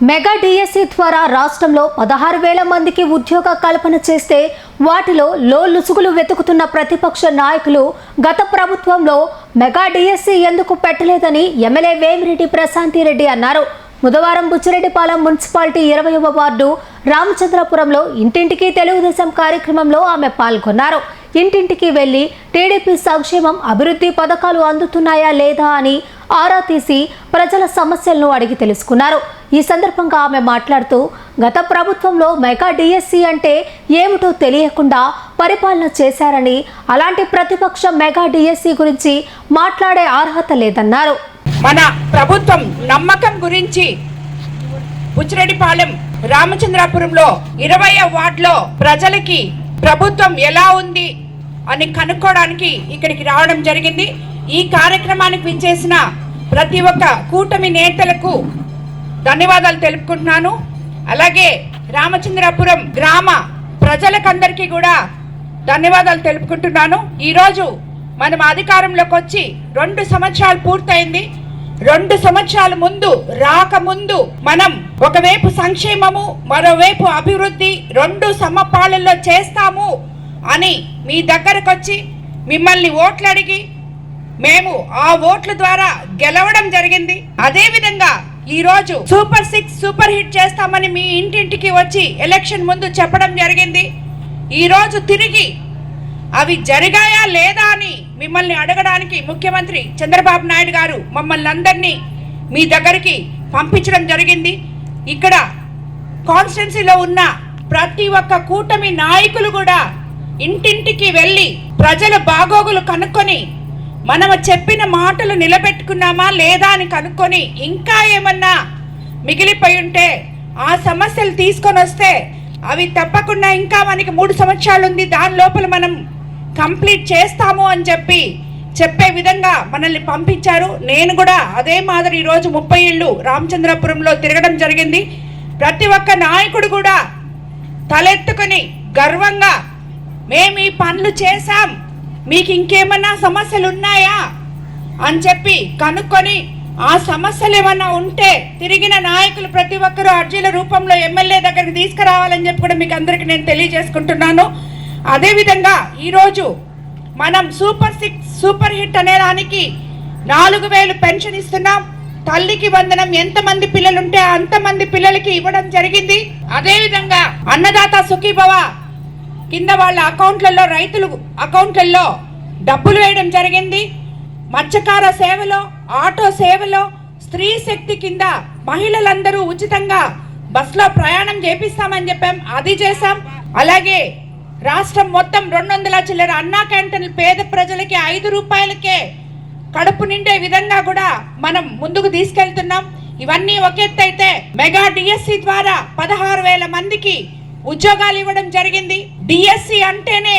Mega DSC ద్వారా రాష్ట్రంలో 16,000 మందికి ఉద్యోగ కల్పన చేస్తే వాటిలో లొసుగులు వెతుకుతున్న ప్రతిపక్ష నాయకులు గత ప్రభుత్వంలో మెగా డిఎస్సి ఎందుకు పెట్టలేదని ఎమ్మెల్యే వేమిరెడ్డి ప్రశాంతిరెడ్డి అన్నారు. బుధవారం బుచ్చిరెడ్డిపాలెం మున్సిపాలిటీ 20వ వార్డు రామచంద్రపురంలో ఇంటింటికి తెలుగుదేశం కార్యక్రమంలో ఆమె పాల్గొన్నారు. ఇంటింటికి వెళ్లి టీడీపీ సంక్షేమం అభివృద్ధి పథకాలు అందుతున్నాయా లేదా అని ఆరా తీసి ప్రజల సమస్యలను అడిగి తెలుసుకున్నారు. ఈ సందర్భంగా ఆమె మాట్లాడుతూ గత ప్రభుత్వంలో మెగా డిఎస్సి అంటే ఏమిటో తెలియకుండా పరిపాలన చేశారని, అలాంటి ప్రతిపక్షం మెగా డిఎస్సి గురించి మాట్లాడే అర్హత లేదన్నారు. మన ప్రభుత్వం నమ్మకం గురించి బుచ్చిరెడ్డిపాలెం రామచంద్రాపురంలో 20వ వార్డులో ప్రజలకి ప్రభుత్వం ఎలా ఉంది అని కనుక్కోవడానికి ఇక్కడికి రావడం జరిగింది. ఈ కార్యక్రమానికి విచ్చేసిన ప్రతి ఒక్క కూటమి నేతలకు ధన్యవాదాలు తెలుపుకుంటున్నాను. అలాగే రామచంద్రాపురం గ్రామ ప్రజలకందరికీ కూడా ధన్యవాదాలు తెలుపుకుంటున్నాను. ఈరోజు మనం అధికారంలోకి వచ్చి 2 సంవత్సరాలు పూర్తయింది. 2 సంవత్సరాల ముందు రాకముందు మనం ఒకవైపు సంక్షేమము, మరోవైపు అభివృద్ధి 2 సమపాలనలో చేస్తాము అని మీ దగ్గరకు వచ్చి మిమ్మల్ని ఓట్లు అడిగి మేము ఆ ఓట్ల ద్వారా గెలవడం జరిగింది. అదేవిధంగా ఈరోజు సూపర్ 6 సూపర్ హిట్ చేస్తామని మీ ఇంటింటికి వచ్చి ఎలక్షన్ ముందు చెప్పడం జరిగింది. ఈరోజు తిరిగి అవి జరిగాయా లేదా అని మిమ్మల్ని అడగడానికి ముఖ్యమంత్రి చంద్రబాబు నాయుడు గారు మమ్మల్ని అందరినీ మీ దగ్గరికి పంపించడం జరిగింది. ఇక్కడ కాన్స్టిట్యున్సీలో ఉన్న ప్రతి ఒక్క కూటమి నాయకులు కూడా ఇంటింటికి వెళ్ళి ప్రజల బాగోగులు కనుక్కొని మనము చెప్పిన మాటలు నిలబెట్టుకున్నామా లేదా అని కనుక్కొని ఇంకా ఏమన్నా మిగిలిపోయి ఉంటే ఆ సమస్యలు తీసుకొని వస్తే అవి తప్పకుండా ఇంకా మనకి 3 సంవత్సరాలు ఉంది, దాని లోపల మనం కంప్లీట్ చేస్తాము అని చెప్పే విధంగా మనల్ని పంపించారు. నేను కూడా అదే మాదిరి ఈరోజు 30 ఇళ్ళు రామచంద్రపురంలో తిరగడం జరిగింది. ప్రతి ఒక్క నాయకుడు కూడా తలెత్తుకొని గర్వంగా మేము ఈ పనులు చేశాం, మీకు ఇంకేమన్నా సమస్యలు ఉన్నాయా అని చెప్పి కనుక్కొని ఆ సమస్యలు ఏమన్నా ఉంటే తిరిగిన నాయకులు ప్రతి ఒక్కరూ అర్జీల రూపంలో ఎమ్మెల్యే దగ్గరికి తీసుకురావాలని చెప్పి కూడా మీకు అందరికీ నేను తెలియజేసుకుంటున్నాను. అదేవిధంగా ఈరోజు మనం సూపర్ 6 సూపర్ హిట్ అనే దానికి 4,000 పెన్షన్ ఇస్తున్నాం. తల్లికి వందనం ఎంతమంది పిల్లలు ఉంటే అంతమంది పిల్లలకి ఇవ్వడం జరిగింది. అదేవిధంగా అన్నదాత సుఖీభవ కింద వాళ్ళ అకౌంట్లలో, రైతులు అకౌంట్లలో డబ్బులు వేయడం జరిగింది. మత్స్యకార సేవలో, ఆటో సేవలో, స్త్రీ శక్తి కింద మహిళలందరూ ఉచితంగా బస్సులో ప్రయాణం చేపిస్తామని చెప్పాం, అది చేశాం. అలాగే రాష్ట్రం మొత్తం 200 చిల్లర అన్నా క్యాంటీన్లు పేద ప్రజలకి 5 రూపాయలకే కడుపు నిండే విధంగా కూడా మనం ముందుకు తీసుకెళ్తున్నాం. ఇవన్నీ ఒక ఎత్తు అయితే మెగా డిఎస్సి ద్వారా 16,000 మందికి ఉద్యోగాలు ఇవ్వడం జరిగింది. డిఎస్సి అంటేనే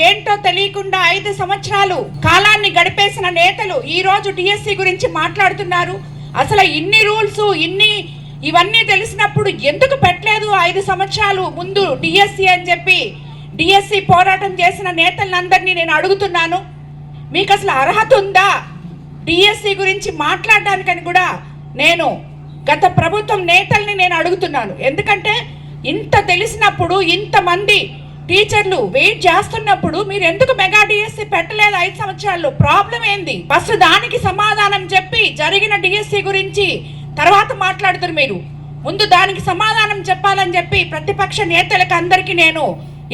ఏంటో తెలియకుండా 5 సంవత్సరాలు కాలాన్ని గడిపేసిన నేతలు ఈ రోజు డిఎస్సి గురించి మాట్లాడుతున్నారు. అసలు ఇన్ని రూల్స్ ఇవన్నీ తెలిసినప్పుడు ఎందుకు పెట్టలేదు 5 సంవత్సరాలు ముందు డిఎస్సి అని చెప్పి డిఎస్సి పోరాటం చేసిన నేతలందరినీ నేను అడుగుతున్నాను. మీకు అసలు అర్హత ఉందా డిఎస్సి గురించి మాట్లాడడానికని కూడా నేను గత ప్రభుత్వం నేతల్ని నేను అడుగుతున్నాను. ఎందుకంటే ఇంత తెలిసినప్పుడు, ఇంతమంది టీచర్లు వెయిట్ చేస్తున్నప్పుడు మీరు ఎందుకు మెగా డిఎస్సి పెట్టలేదు 5 సంవత్సరాల్లో? ప్రాబ్లం ఏంది? ఫస్ట్ దానికి సమాధానం చెప్పి జరిగిన డిఎస్సి గురించి తర్వాత మాట్లాడుతారు. మీరు ముందు దానికి సమాధానం చెప్పాలని చెప్పి ప్రతిపక్ష నేతలకు అందరికీ నేను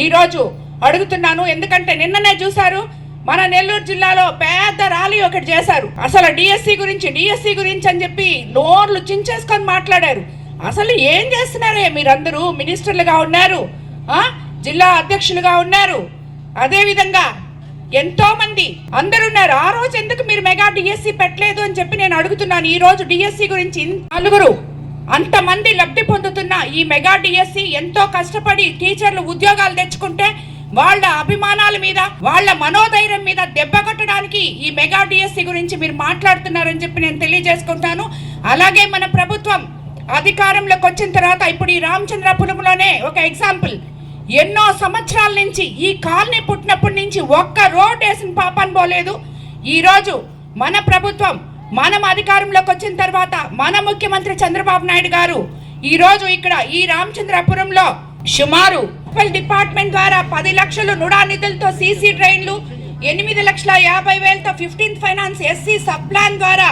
ఈరోజు అడుగుతున్నాను. ఎందుకంటే నిన్ననే చూశారు, మన నెల్లూరు జిల్లాలో పెద్ద ర్యాలీ ఒకటి చేశారు. అసలు డిఎస్సి గురించి అని చెప్పి నోర్లు చించేసుకొని మాట్లాడారు. అసలు ఏం చేస్తున్నారే మీరందరూ? మినిస్టర్లుగా ఉన్నారు, జిల్లా అధ్యక్షులుగా ఉన్నారు, అదేవిధంగా ఎంతో మంది అందరున్నారు. ఆ రోజు ఎందుకు మీరు మెగా డిఎస్సి పెట్టలేదు అని చెప్పి నేను అడుగుతున్నాను. ఈ రోజు డిఎస్సి గురించి 4 అంతమంది లబ్ధి పొందుతున్న ఈ మెగా డిఎస్సి ఎంతో కష్టపడి టీచర్లు ఉద్యోగాలు తెచ్చుకుంటే వాళ్ళ అభిమానాల మీద, వాళ్ళ మనోధైర్యం మీద దెబ్బ కొట్టడానికి ఈ మెగా డిఎస్సి గురించి మీరు మాట్లాడుతున్నారని చెప్పి నేను తెలియజేసుకుంటాను. అలాగే మన ప్రభుత్వం అధికారంలోకి వచ్చిన తర్వాత ఇప్పుడు ఈ రామచంద్రపురంలోనే ఒక ఎగ్జాంపుల్, ఎన్నో సంవత్సరాల నుంచి ఈ కాలనీ పుట్టినప్పటి నుంచి ఒక్క రోడ్ వేసిన పాపం పోలేదు. ఈరోజు మన ప్రభుత్వం మనం అధికారంలోకి వచ్చిన తర్వాత మన ముఖ్యమంత్రి చంద్రబాబు నాయుడు గారు ఈరోజు ఇక్కడ ఈ రామచంద్రాపురంలో సుమారు డిపార్ట్మెంట్ ద్వారా 10 లక్షలు నుడా నిధులతో సీసీ డ్రైన్లు, 8,50,000తో 15 ఫైనాన్స్ ఎస్సీ సబ్ ప్లాన్ ద్వారా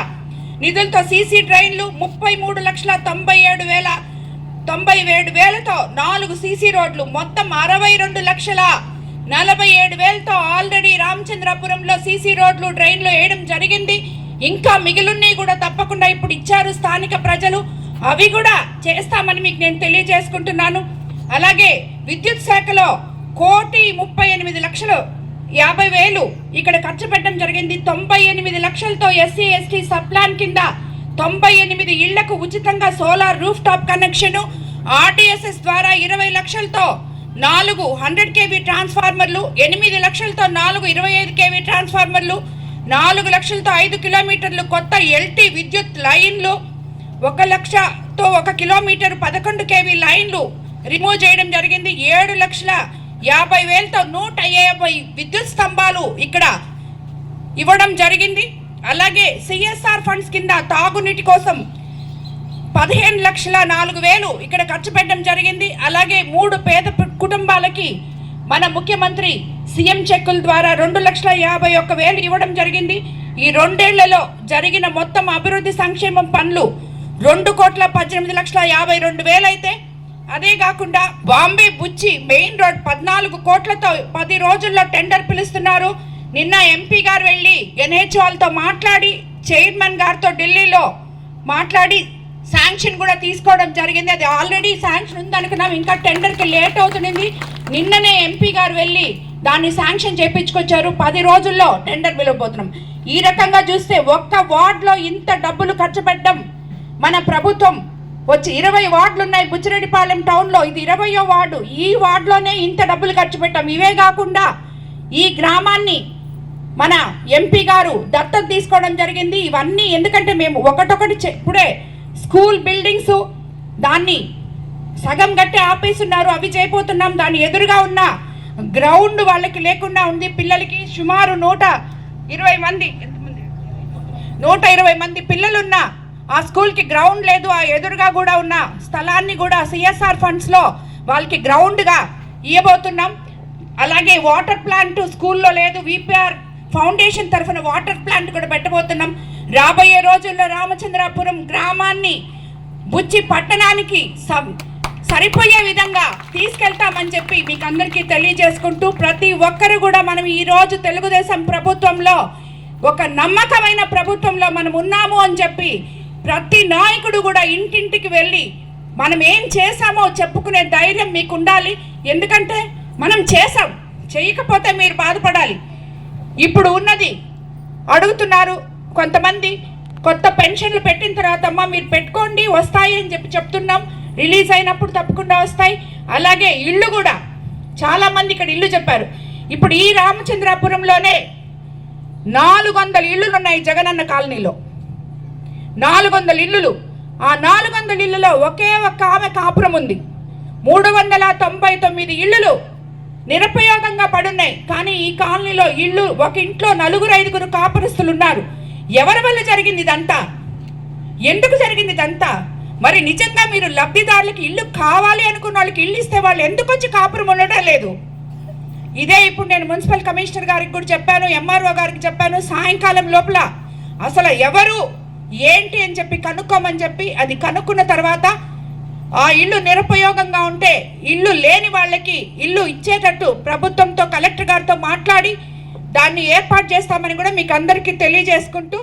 నిధులతో సీసీ డ్రైన్లు, 33,97,000తో 4 సీసీ రోడ్లు, మొత్తం 62,47,000తో ఆల్రెడీ రామచంద్రాపురంలో సీసీ రోడ్లు డ్రైన్లు వేయడం జరిగింది. ఇంకా మిగిలినవి కూడా తప్పకుండా ఇప్పుడు ఇచ్చారు స్థానిక ప్రజలు, అవి కూడా చేస్తామని మీకు నేను తెలియజేసుకుంటున్నాను. అలాగే విద్యుత్ శాఖలో 1,38,50,000 ఇక్కడ ఖర్చు పెట్టడం జరిగింది. 98 లక్షలతో ఎస్సీ ఎస్టీ సబ్ ప్లాన్ కింద 98 ఇళ్లకు ఉచితంగా solar roof top connection, RTSS ద్వారా 20 లక్షలతో 4 100 kV ట్రాన్స్ఫార్మర్లు, 8 లక్షలతో 4 25 kV ట్రాన్స్ఫార్మర్లు, 4 లక్షలతో 5 కిలోమీటర్లు కొత్త ఎల్టీ విద్యుత్ లైన్లు, 1 లక్షతో 1 కిలోమీటర్ 11 kV లైన్లు రిమూవ్ చేయడం జరిగింది. 7,50,000తో 150 విద్యుత్ స్తంభాలు ఇక్కడ ఇవ్వడం జరిగింది. అలాగే సిఎస్ఆర్ ఫండ్స్ కింద తాగునీటి కోసం 15,04,000 ఇక్కడ ఖర్చు పెట్టడం జరిగింది. అలాగే 3 పేద కుటుంబాలకి మన ముఖ్యమంత్రి సీఎం చెక్కుల ద్వారా 2,51,000 ఇవ్వడం జరిగింది. ఈ 2 ఏళ్లలో జరిగిన మొత్తం అభివృద్ధి సంక్షేమం పనులు 2,18,52,000 అయితే, అదే కాకుండా బాంబే బుచ్చి మెయిన్ రోడ్ 14 కోట్లతో 10 రోజుల్లో టెండర్ పిలుస్తున్నారు. నిన్న ఎంపీ గారు వెళ్ళి ఎన్హెచ్ఓలతో మాట్లాడి చైర్మన్ గారితో ఢిల్లీలో మాట్లాడి శాంక్షన్ కూడా తీసుకోవడం జరిగింది. అది ఆల్రెడీ శాంక్షన్ ఉందనుకున్నాం, ఇంకా టెండర్కి లేట్ అవుతుంది. నిన్ననే ఎంపీ గారు వెళ్ళి దాన్ని శాంక్షన్ చేయించుకొచ్చారు. 10 రోజుల్లో టెండర్ పిలవబోతున్నాం. ఈ రకంగా చూస్తే ఒక్క వార్డులో ఇంత డబ్బులు ఖర్చు పెట్టడం మన ప్రభుత్వం వచ్చి 20 వార్డులు ఉన్నాయి బుచ్చిరెడ్డిపాలెం టౌన్లో, ఇది 20వ వార్డు. ఈ వార్డులోనే ఇంత డబ్బులు ఖర్చు పెట్టాం. ఇవే కాకుండా ఈ గ్రామాన్ని మన ఎంపీ గారు దత్తత తీసుకోవడం జరిగింది. ఇవన్నీ ఎందుకంటే మేము ఒకటొకటి ఇప్పుడే స్కూల్ బిల్డింగ్స్ దాన్ని సగం గట్టి ఆపేస్తున్నారు, అవి చేయబోతున్నాం. దాని ఎదురుగా ఉన్న గ్రౌండ్ వాళ్ళకి లేకుండా ఉంది. పిల్లలకి సుమారు 120 మంది పిల్లలున్న ఆ స్కూల్కి గ్రౌండ్ లేదు. ఆ ఎదురుగా కూడా ఉన్న స్థలాన్ని కూడా సిఎస్ఆర్ ఫండ్స్లో వాళ్ళకి గ్రౌండ్గా ఇవ్వబోతున్నాం. అలాగే వాటర్ ప్లాంట్ స్కూల్లో లేదు, విపిఆర్ ఫౌండేషన్ తరఫున వాటర్ ప్లాంట్ కూడా పెట్టబోతున్నాం. రాబోయే రోజుల్లో రామచంద్రాపురం గ్రామాన్ని బుచ్చి పట్టణానికి సరిపోయే విధంగా తీసుకెళ్తామని చెప్పి మీకు అందరికీ తెలియజేసుకుంటూ, ప్రతి ఒక్కరు కూడా మనం ఈరోజు తెలుగుదేశం ప్రభుత్వంలో ఒక నమ్మకమైన ప్రభుత్వంలో మనం ఉన్నాము అని చెప్పి ప్రతి నాయకుడు కూడా ఇంటింటికి వెళ్ళి మనం ఏం చేశామో చెప్పుకునే ధైర్యం మీకు ఉండాలి. ఎందుకంటే మనం చేసాం, చేయకపోతే మీరు బాధపడాలి. ఇప్పుడు ఉన్నది అడుగుతున్నారు కొంతమంది, కొత్త పెన్షన్లు పెట్టిన తర్వాత అమ్మ మీరు పెట్టుకోండి వస్తాయి అని చెప్తున్నాం. రిలీజ్ అయినప్పుడు తప్పకుండా వస్తాయి. అలాగే ఇళ్ళు కూడా చాలామంది ఇక్కడ ఇల్లు చెప్పారు. ఇప్పుడు ఈ రామచంద్రాపురంలోనే 400 ఇళ్ళు ఉన్నాయి జగనన్న కాలనీలో, 400 ఇళ్ళు. ఆ 400 ఇళ్ళలో ఒకే ఒక్క ఆమె కాపురం ఉంది. 399 ఇళ్ళు నిరుపయోగంగా పడున్నాయి. కానీ ఈ కాలనీలో ఇళ్ళు ఒక ఇంట్లో 4-5 కాపురస్తులు ఉన్నారు. ఎవరి వల్ల జరిగింది ఇదంతా? ఎందుకు జరిగింది ఇదంతా? మరి నిజంగా మీరు లబ్ధిదారులకి ఇల్లు కావాలి అనుకున్న వాళ్ళకి ఇల్లు ఇస్తే వాళ్ళు ఎందుకు వచ్చి కాపురం ఉండటం లేదు? ఇదే ఇప్పుడు నేను మున్సిపల్ కమిషనర్ గారికి కూడా చెప్పాను, ఎంఆర్ఓ గారికి చెప్పాను. సాయంకాలం లోపల అసలు ఎవరు ఏంటి అని చెప్పి కనుక్కోమని చెప్పి, అది కనుక్కున్న తర్వాత ఆ ఇల్లు నిరుపయోగంగా ఉంటే ఇల్లు లేని వాళ్ళకి ఇల్లు ఇచ్చేటట్టు ప్రభుత్వంతో కలెక్టర్ గారితో మాట్లాడి దాన్ని ఏర్పాటు చేస్తామని కూడా మీకు అందరికీ తెలియజేసుకుంటూ